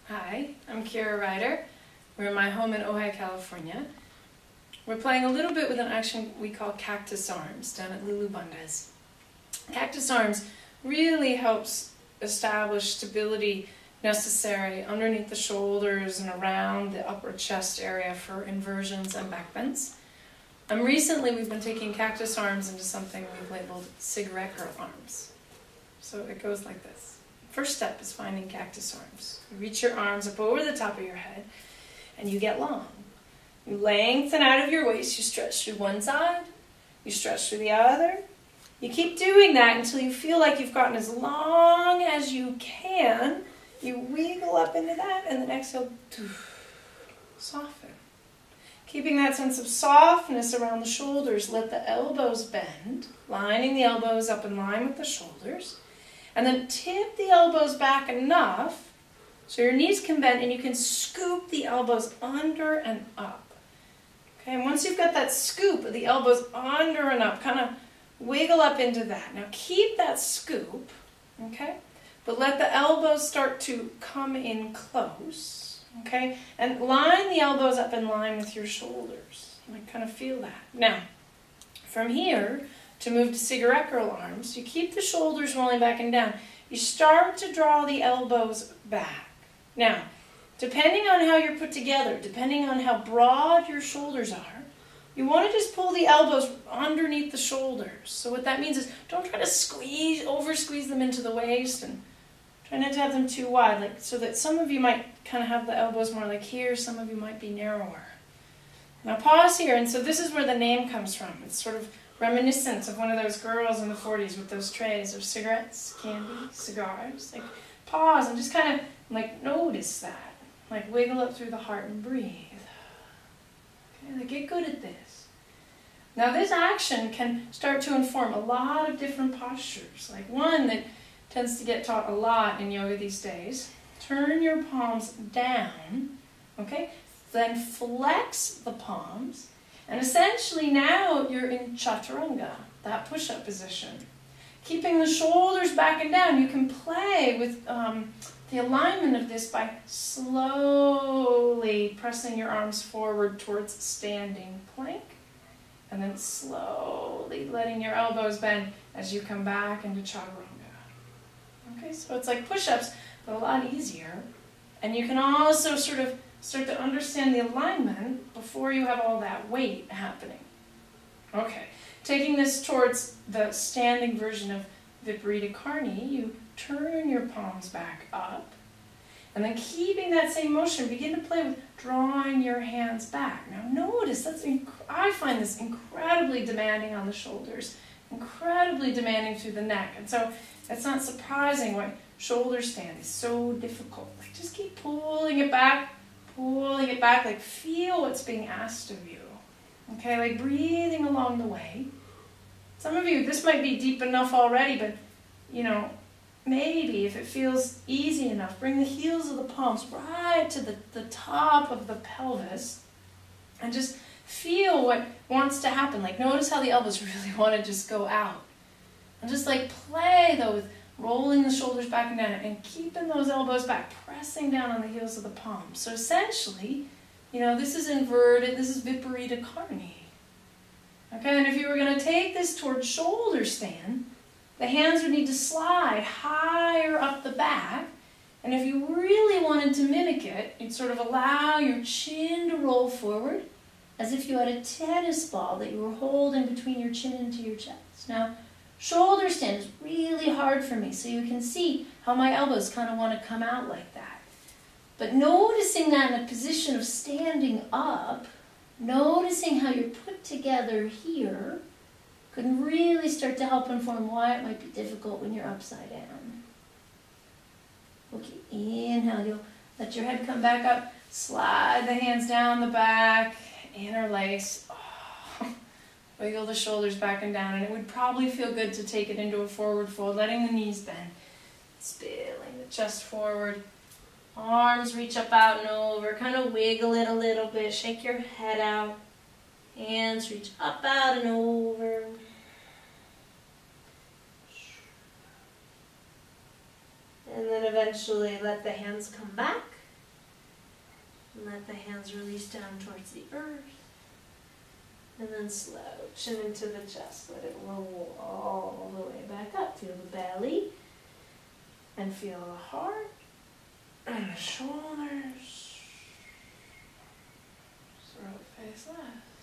Hi, I'm Ryder. We're in my home in Ojai, California. We're playing a little bit with an action we call Cactus Arms down at Lulu Bandha's. Cactus Arms really helps establish stability necessary underneath the shoulders and around the upper chest area for inversions and back bends. Recently we've been taking Cactus Arms into something we've labeled cigarette girl arms. So it goes like this. First step is finding cactus arms. You reach your arms up over the top of your head and you get long. You lengthen out of your waist, you stretch through one side, you stretch through the other. You keep doing that until you feel like you've gotten as long as you can. You wiggle up into that and then exhale, soften. Keeping that sense of softness around the shoulders, let the elbows bend, lining the elbows up in line with the shoulders. And then tip the elbows back enough so your knees can bend and you can scoop the elbows under and up. Okay, and once you've got that scoop of the elbows under and up, kind of wiggle up into that. Now keep that scoop, okay? But let the elbows start to come in close, okay? And line the elbows up in line with your shoulders. Like kind of feel that. Now, from here, to move to cigarette girl arms, you keep the shoulders rolling back and down. You start to draw the elbows back. Now, depending on how you're put together, depending on how broad your shoulders are, you want to just pull the elbows underneath the shoulders. So what that means is don't try to over squeeze them into the waist and try not to have them too wide, like so that some of you might kind of have the elbows more like here, some of you might be narrower. Now pause here, and so this is where the name comes from. It's sort of reminiscent of one of those girls in the 40s with those trays of cigarettes, candy, cigars. Like pause and just kind of like notice that. Like wiggle up through the heart and breathe. Okay, like get good at this. Now this action can start to inform a lot of different postures. Like one that tends to get taught a lot in yoga these days. Turn your palms down, okay? Then flex the palms. And essentially now you're in Chaturanga, that push-up position. Keeping the shoulders back and down, you can play with the alignment of this by slowly pressing your arms forward towards standing plank. And then slowly letting your elbows bend as you come back into Chaturanga. Okay, so it's like push-ups, but a lot easier. And you can also sort of start to understand the alignment before you have all that weight happening. Okay, taking this towards the standing version of Viparita Karni, you turn your palms back up, and then keeping that same motion, begin to play with drawing your hands back. Now notice, I find this incredibly demanding on the shoulders, incredibly demanding through the neck, and so it's not surprising why shoulder stand is so difficult. Like just keep pulling it back, like feel what's being asked of you. Okay, like breathing along the way. Some of you, this might be deep enough already, but you know, maybe if it feels easy enough, bring the heels of the palms right to the top of the pelvis and just feel what wants to happen. Like notice how the elbows really want to just go out. And just like play though with rolling the shoulders back and down and keeping those elbows back, pressing down on the heels of the palms. So essentially, you know, this is inverted, this is Viparita Karni. Okay, and if you were going to take this towards shoulder stand, the hands would need to slide higher up the back. And if you really wanted to mimic it, you'd sort of allow your chin to roll forward as if you had a tennis ball that you were holding between your chin into your chest. Now, shoulder stand is really hard for me, so you can see how my elbows kind of want to come out like that. But noticing that in a position of standing up, noticing how you're put together here, can really start to help inform why it might be difficult when you're upside down. Okay, inhale, you'll let your head come back up, slide the hands down the back, interlace. Wiggle the shoulders back and down, and it would probably feel good to take it into a forward fold, letting the knees bend, spilling the chest forward, arms reach up out and over, kind of wiggle it a little bit, shake your head out, hands reach up, out, and over. And then eventually let the hands come back And let the hands release down towards the earth. And then slow, chin into the chest. Let it roll all the way back up. Feel the belly. And feel the heart. And the shoulders. Throat face left.